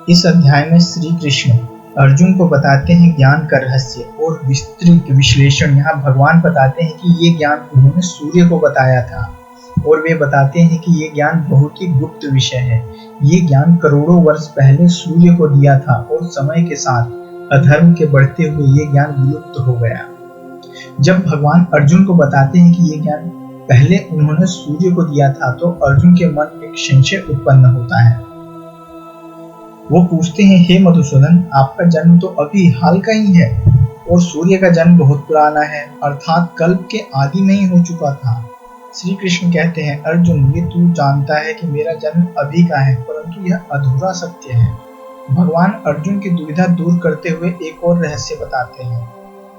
इस अध्याय में श्री कृष्ण अर्जुन को बताते हैं ज्ञान का रहस्य और विस्तृत विश्लेषण। यहाँ भगवान बताते हैं कि ये ज्ञान उन्होंने सूर्य को बताया था और वे बताते हैं कि ये ज्ञान बहुत ही गुप्त विषय है। ये ज्ञान करोड़ों वर्ष पहले सूर्य को दिया था और समय के साथ अधर्म के बढ़ते हुए ये ज्ञान विलुप्त हो गया। जब भगवान अर्जुन को बताते हैं कि ये ज्ञान पहले उन्होंने सूर्य को दिया था तो अर्जुन के मन में एक संशय उत्पन्न होता है। वो पूछते हैं, हे मधुसूदन, आपका जन्म तो अभी हाल का ही है और सूर्य का जन्म बहुत पुराना है, अर्थात कल्प के आदि में ही हो चुका था। श्री कृष्ण कहते हैं, अर्जुन, ये तू जानता है कि मेरा जन्म अभी का है, परंतु यह अधूरा सत्य है। भगवान अर्जुन की दुविधा दूर करते हुए एक और रहस्य बताते हैं।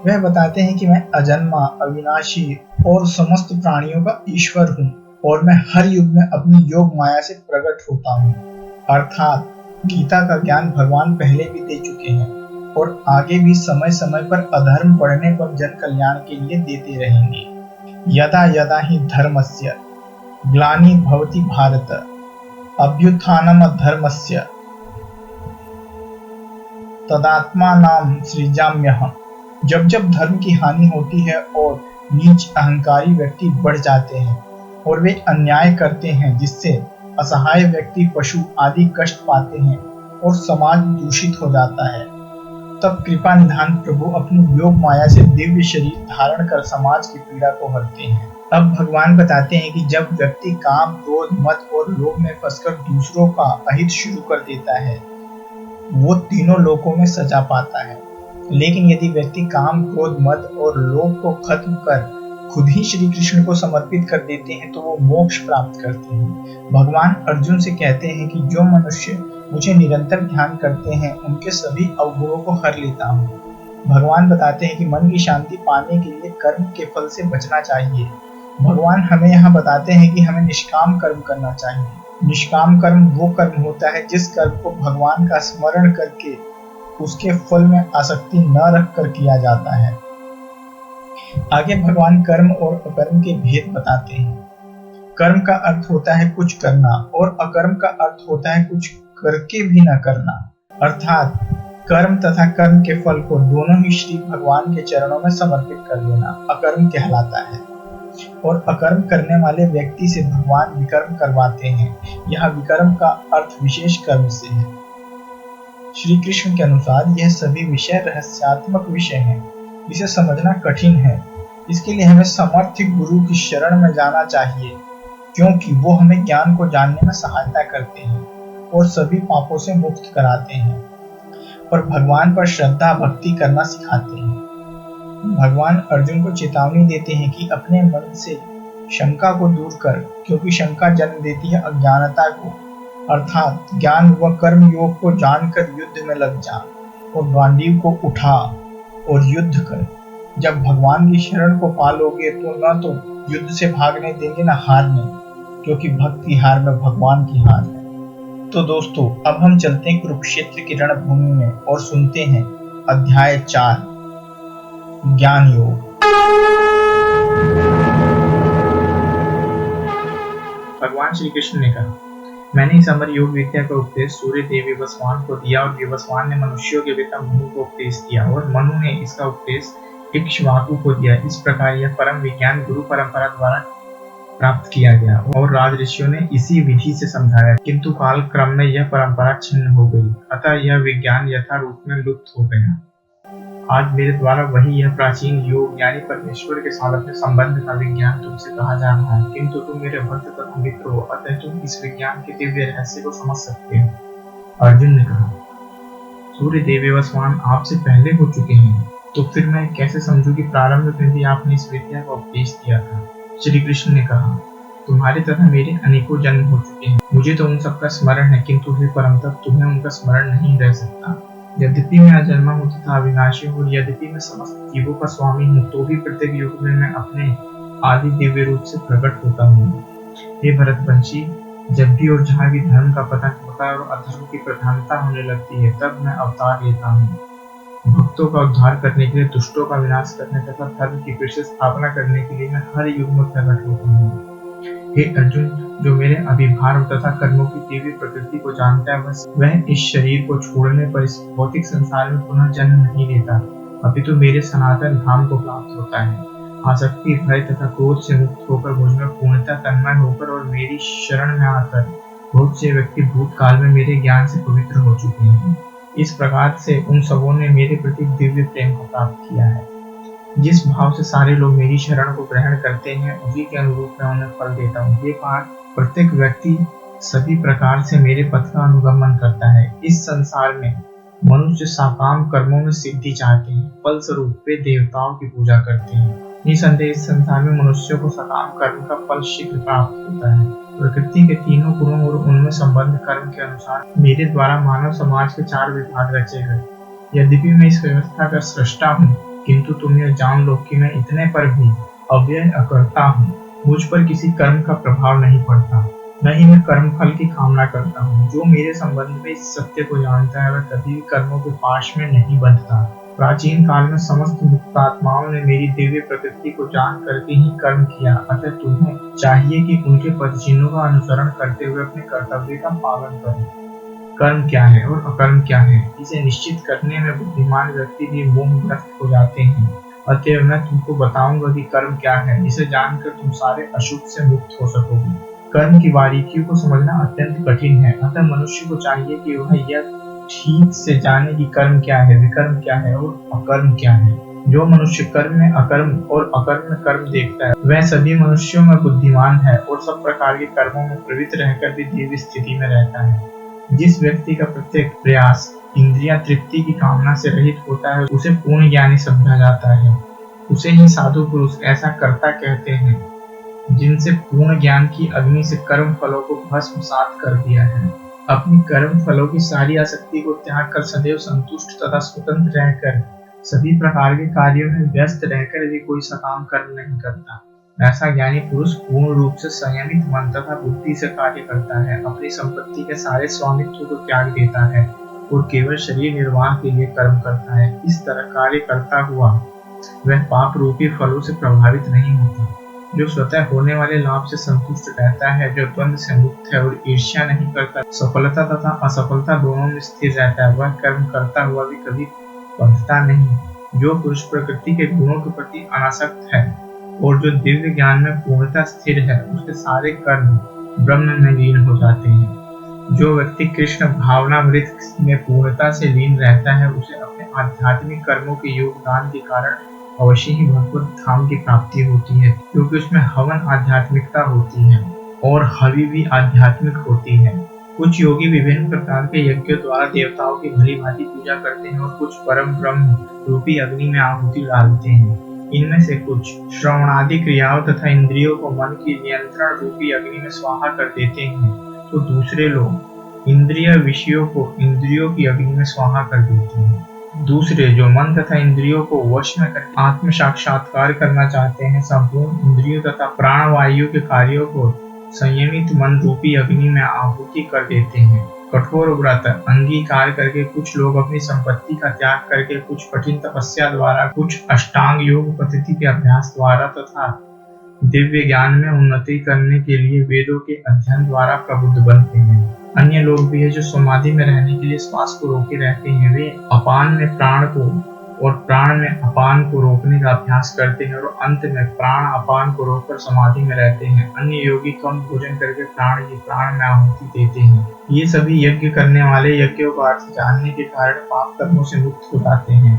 वह बताते हैं कि मैं अजन्मा, अविनाशी और समस्त प्राणियों का ईश्वर हूँ और मैं हर युग में अपनी योग माया से प्रकट होता हूँ। अर्थात गीता का ज्ञान भगवान पहले भी दे चुके हैं और आगे भी समय समय पर अधर्म बढ़ने पर जन कल्याण के लिए देते रहेंगे। यदा यदा ही धर्मस्य ग्लानि भवति भारत अभ्युत्थानम अधर्मस्य तदात्मानां सृजाम्यहम्। जब जब धर्म की हानि होती है और नीच अहंकारी व्यक्ति बढ़ जाते हैं और वे अन्याय करते हैं जिससे असहाय व्यक्ति, पशु आदि कष्ट पाते हैं और समाज दूषित हो जाता है, तब कृपा निधान प्रभु अपनी योग माया से दिव्य शरीर धारण कर समाज की पीड़ा को हरते हैं। अब भगवान बताते हैं कि जब व्यक्ति काम, क्रोध, मद और लोभ में फंसकर दूसरों का अहित शुरू कर देता है, वो तीनों लोकों में सजा पाता है। लेकिन यदि व्यक्ति काम, क्रोध, मद और लोभ को खत्म कर खुद ही श्री कृष्ण को समर्पित कर देते हैं तो वो मोक्ष प्राप्त करते हैं। भगवान अर्जुन से कहते हैं कि जो मनुष्य मुझे निरंतर ध्यान करते हैं उनके सभी अवगुणों को हर लेता हूँ। भगवान बताते हैं कि मन की शांति पाने के लिए कर्म के फल से बचना चाहिए। भगवान हमें यहाँ बताते हैं कि हमें निष्काम कर्म करना चाहिए। निष्काम कर्म वो कर्म होता है जिस कर्म को भगवान का स्मरण करके उसके फल में आसक्ति न रख कर किया जाता है। आगे भगवान कर्म और अकर्म के भेद बताते हैं। कर्म का अर्थ होता है कुछ करना और अकर्म का अर्थ होता है कुछ करके भी न करना। अर्थात कर्म तथा कर्म के फल को दोनों ही श्री भगवान के चरणों में समर्पित कर देना अकर्म कहलाता है और अकर्म करने वाले व्यक्ति से भगवान विकर्म करवाते हैं। यह विकर्म का अर्थ विशेष कर्म से है। श्री कृष्ण के अनुसार यह सभी विषय रहस्यात्मक विषय हैं, इसे समझना कठिन है। इसके लिए हमें समर्थ गुरु की शरण में जाना चाहिए, क्योंकि वो हमें ज्ञान को जानने में सहायता करते हैं और सभी पापों से मुक्त कराते हैं और भगवान पर श्रद्धा भक्ति करना सिखाते हैं। भगवान अर्जुन को चेतावनी देते हैं कि अपने मन से शंका को दूर कर, क्योंकि शंका जन्म देती है अज्ञानता को। अर्थात ज्ञान व कर्म योग को जानकर युद्ध में लग जा और गांडीव को उठा और युद्ध कर। जब भगवान की शरण को पालोगे तो न तो युद्ध से भागने देंगे न हारने, क्योंकि भक्त की हार में भगवान की हार है। तो दोस्तों, अब हम चलते हैं कुरुक्षेत्र की रणभूमि में और सुनते हैं अध्याय 4 ज्ञान योग। भगवान श्री कृष्ण ने कहा, मैंने इस अमर योग विद्या का उपदेश सूर्य देव विवस्वान को दिया और विवस्वान ने मनुष्यों के पिता मनु को उपदेश दिया और मनु ने इसका उपदेश इक्ष्वाकु को दिया। इस प्रकार यह परम विज्ञान गुरु परंपरा द्वारा प्राप्त किया गया और राज ऋषियों ने इसी विधि से समझाया, किंतु काल क्रम में यह परंपरा छिन्न हो गई, अतः यह विज्ञान यथा रूप में लुप्त हो गया। आज मेरे द्वारा वही यह प्राचीन योग यानी परमेश्वर के साथ अपने संबंध का विज्ञान तुमसे कहा जा रहा है, किंतु तुम मेरे भक्त तथा मित्र हो, अतः तुम इस विज्ञान के दिव्य रहस्य को समझ सकते हो। अर्जुन ने कहा, सूर्य देव विवस्वान आपसे पहले हो चुके हैं, तो फिर मैं कैसे समझूं कि प्रारंभ में भी आपने इस विद्या का उपदेश दिया था। श्री कृष्ण ने कहा, तुम्हारे तथा मेरे अनेकों जन्म हो चुके हैं, मुझे तो उन सबका स्मरण है, किंतु हे परम तप, तुम्हें उनका स्मरण नहीं रह सकता। यद्यपि मैं अजन्मा हूँ तथा अविनाशी हूँ, यद्यपि मैं समस्त जीवों का स्वामी हूँ, तो भी प्रत्येक युग में मैं अपने आदि दिव्य रूप से प्रकट होता हूँ। हे भरतवंशी, जब भी और जहाँ भी धर्म का पतन होता है और अधर्म की प्रधानता होने लगती है, तब मैं अवतार लेता हूँ। भक्तों का उद्धार करने के लिए, दुष्टों का विनाश करने तथा धर्म की फिर से स्थापना करने के लिए मैं हर युग में प्रकट होता हूँ। हे अर्जुन, जो मेरे अभिभाव तथा कर्मों की दिव्य प्रकृति को जानता है, वह इस शरीर को छोड़ने पर इस भौतिक संसार में पुनः जन्म नहीं लेता, अपितु मेरे सनातन धाम को प्राप्त होता है। आसक्ति, भय तथा क्रोध से मुक्त होकर मुझ में पूर्णतः तन्मय होकर और मेरी शरण में आकर बहुत से व्यक्ति भूतकाल में मेरे ज्ञान से पवित्र हो चुके हैं। इस प्रकार से उन सबों ने मेरे प्रति दिव्य प्रेम को प्राप्त किया है। जिस भाव से सारे लोग मेरी शरण को ग्रहण करते हैं, उसी के अनुरूप मैं उन्हें फल देता हूँ। ये पाठ, प्रत्येक व्यक्ति सभी प्रकार से मेरे पथ का अनुगमन करता है। इस संसार में मनुष्य सकाम कर्मों में सिद्धि चाहते हैं, फलस्वरूप वे देवताओं की पूजा करते हैं। निसंदेह इस संसार में मनुष्यों को सकाम कर्म का फल शीघ्र प्राप्त होता है। प्रकृति के तीनों गुणों और उनमें संबद्ध कर्म के अनुसार मेरे द्वारा मानव समाज के 4 विभाग रचे गए। यद्यपि मैं इस व्यवस्था का सृष्टा हूँ, किंतु तुम यह जान लो कि मैं इतने पर भी अव्यय अकर्ता हूँ। मुझ पर किसी कर्म का प्रभाव नहीं पड़ता, न ही मैं कर्म फल की कामना करता हूँ। जो मेरे संबंध में इस सत्य को जानता है, वह कभी भी कर्मों के पाश में नहीं बंधता। प्राचीन काल में समस्त मुक्तात्माओं ने मेरी दिव्य प्रकृति को जान करके ही कर्म किया, अतः तुम्हें चाहिए कि उनके पद चिन्हों का अनुसरण करते हुए अपने कर्तव्य का पालन करो। कर्म क्या है और अकर्म क्या है, इसे निश्चित करने में बुद्धिमान व्यक्ति भी मोहग्रस्त हो जाते हैं। अतः मैं तुमको बताऊंगा कि कर्म क्या है, इसे जानकर तुम सारे अशुभ से मुक्त हो सकोगे। कर्म की बारीकियों को समझना अत्यंत कठिन है, अतः मनुष्य को चाहिए कि वह यह ठीक से जाने कि कर्म क्या है, विकर्म क्या है और अकर्म क्या है। जो मनुष्य कर्म में अकर्म और अकर्म में कर्म देखता है, वह सभी मनुष्यों में बुद्धिमान है और सब प्रकार के कर्मों में प्रवृत्त रहकर भी दिव्य स्थिति में रहता है। जिस व्यक्ति का प्रत्येक प्रयास इंद्रिया तृप्ति की कामना से रहित होता है, उसे पूर्ण ज्ञानी समझा जाता है। उसे ही साधु पुरुष ऐसा कर्ता कहते हैं, जिनसे पूर्ण ज्ञान की अग्नि से कर्म फलों को भस्मसात कर दिया है। अपनी कर्म फलों की सारी आसक्ति को त्याग कर सदैव संतुष्ट तथा स्वतंत्र रहकर सभी प्रकार के कार्यों में व्यस्त रहकर भी कोई सकाम कर्म नहीं करता। ऐसा ज्ञानी पुरुष पूर्ण रूप से संयमित मन तथा बुद्धि से कार्य करता है, अपनी संपत्ति के सारे स्वामित्व को त्याग देता है और केवल शरीर निर्वाह के लिए कर्म करता है। इस तरह कार्य करता हुआ वह पाप रूपी फलों से प्रभावित नहीं होता। जो स्वतः होने वाले लाभ से संतुष्ट रहता है, जो द्वंद से मुक्त है और ईर्ष्या नहीं करता, सफलता तथा असफलता दोनों में स्थिर रहता है, वह कर्म करता हुआ भी कभी बंधता नहीं। जो पुरुष प्रकृति के गुणों के प्रति अनासक्त है और जो दिव्य ज्ञान में पूर्णतः स्थिर है, उसके सारे कर्म ब्रह्म में लीन हो जाते हैं। जो व्यक्ति कृष्ण भावनामृत में पूर्णता से लीन रहता है, उसे अपने आध्यात्मिक कर्मों के योगदान के कारण अवश्य ही भगवत धाम की प्राप्ति होती है, क्योंकि उसमें हवन आध्यात्मिकता होती है और हवि भी आध्यात्मिक होती है। कुछ योगी विभिन्न प्रकार के यज्ञों द्वारा देवताओं की भली भांति पूजा करते हैं और कुछ परम ब्रह्म रूपी अग्नि में आहुति डालते हैं। इनमें से कुछ श्रवणादि क्रियाओं तथा इंद्रियों को मन की नियंत्रण रूपी अग्नि में स्वाहा कर देते हैं, तो दूसरे लोग इंद्रिय विषयों को इंद्रियों की अग्नि में स्वाहा कर देते हैं। दूसरे, जो मन तथा इंद्रियों को वश में कर आत्म साक्षात्कार करना चाहते हैं, संपूर्ण इंद्रियों तथा प्राणवायु के कार्यों को संयमित मन रूपी अग्नि में आहुति कर देते हैं। कठोर व्रत अंगीकार करके कुछ लोग अपनी संपत्ति का त्याग करके, कुछ कठिन तपस्या द्वारा, कुछ अष्टांग योग पद्धति के अभ्यास द्वारा तथा दिव्य ज्ञान में उन्नति करने के लिए वेदों के अध्ययन द्वारा प्रबुद्ध बनते हैं। अन्य लोग भी है जो समाधि में रहने के लिए श्वास को रोके रहते हैं। वे अपान में प्राण को और प्राण में अपान को रोकने का अभ्यास करते हैं और अंत में प्राण अपान को रोककर समाधि में रहते हैं। अन्य योगी कम भोजन करके प्राण में आहुति देते हैं। ये सभी यज्ञ करने वाले यज्ञों का अर्थ जानने के कारण पाप कर्मों से मुक्त हो जाते हैं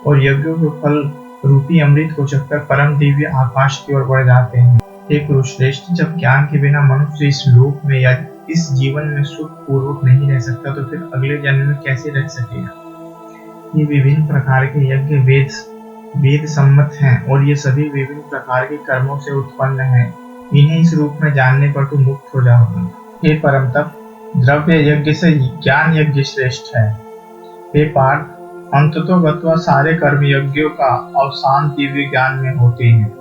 और यज्ञों के फल रूपी अमृत को चखकर परम दिव्य आकाश की ओर बढ़ जाते हैं। हे कुरुश्रेष्ठ, जब ज्ञान के बिना मनुष्य इस लोक में या इस जीवन में सुख पूर्वक नहीं रह सकता, तो फिर अगले जन्म में कैसे रह सकेगा। ये विभिन्न प्रकार के यज्ञ वेद सम्मत हैं और ये सभी विभिन्न प्रकार के कर्मों से उत्पन्न हैं। इन्हें इस रूप में जानने पर तू मुक्त हो जाओगा। हे परम तप, द्रव्य यज्ञ से ज्ञान यज्ञ श्रेष्ठ है। हे पार्थ, अंततोगत्वा सारे कर्म यज्ञों का अवसान दिव्य ज्ञान में होते हैं।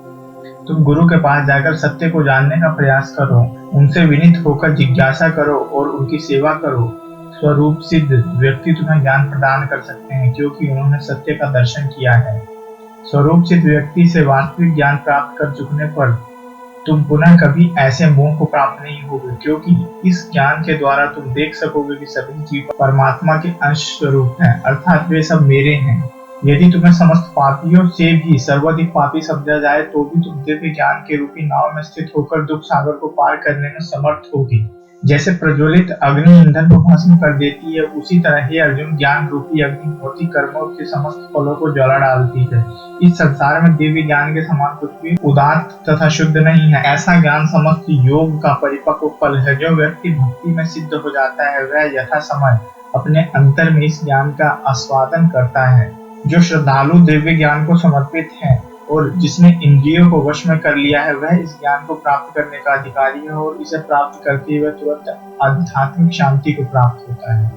तुम गुरु के पास जाकर सत्य को जानने का प्रयास करो, उनसे विनीत होकर जिज्ञासा करो और उनकी सेवा करो। स्वरूप सिद्ध व्यक्ति तुम्हें ज्ञान प्रदान कर सकते हैं, क्योंकि उन्होंने सत्य का दर्शन किया है। स्वरूप सिद्ध व्यक्ति से वास्तविक ज्ञान प्राप्त कर चुकने पर तुम पुनः कभी ऐसे मोह को प्राप्त नहीं होगे, क्योंकि इस ज्ञान के द्वारा तुम देख सकोगे कि सभी जीव परमात्मा के अंश स्वरूप हैं, अर्थात वे सब मेरे हैं। यदि तुम्हें समस्त पापियों से भी सर्वाधिक पापी समझा जाए तो भी तुम दिव्य ज्ञान के रूपी नाव में स्थित होकर दुख सागर को पार करने में समर्थ होगी। जैसे प्रज्वलित अग्नि ईंधन को भस्म कर देती है, उसी तरह हे अर्जुन ज्ञान रूपी अग्नि भौतिक कर्मों के समस्त फलों को जला डालती है। इस संसार में दिव्य ज्ञान के समान कुछ भी उदात्त तथा शुद्ध नहीं है। ऐसा ज्ञान समस्त योग का परिपक्व फल है। जो व्यक्ति भक्ति में सिद्ध हो जाता है वह यथा समय अपने अंतर में इस ज्ञान का आस्वादन करता है। जो श्रद्धालु दिव्य ज्ञान को समर्पित है और जिसने इंद्रियों को वश में कर लिया है, वह इस ज्ञान को प्राप्त करने का अधिकारी है और इसे प्राप्त करके वह तुरंत आध्यात्मिक शांति को प्राप्त होता है।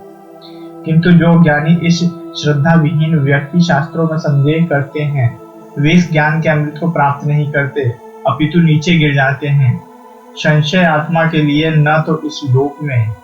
किंतु जो ज्ञानी इस श्रद्धा विहीन व्यक्ति शास्त्रों में संदेह करते हैं, वे इस ज्ञान के अमृत को प्राप्त नहीं करते, अपितु नीचे गिर जाते हैं। संशय आत्मा के लिए न तो इस लोक में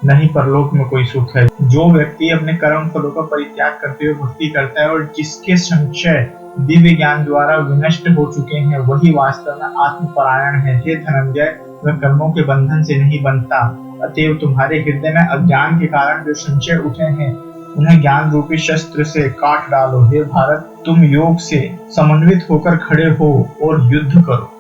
न ही परलोक में कोई सुख है। जो व्यक्ति अपने कर्म फलों का परित्याग करते हुए भक्ति करता है और जिसके संशय दिव्य ज्ञान द्वारा विनष्ट हो चुके हैं, वही वास्तव में आत्मपरायण है। हे धनंजय, वह कर्मों के बंधन से नहीं बनता। अतएव तुम्हारे हृदय में अज्ञान के कारण जो संशय उठे हैं, उन्हें ज्ञान रूपी शस्त्र से काट डालो। हे भारत, तुम योग से समन्वित होकर खड़े हो और युद्ध करो।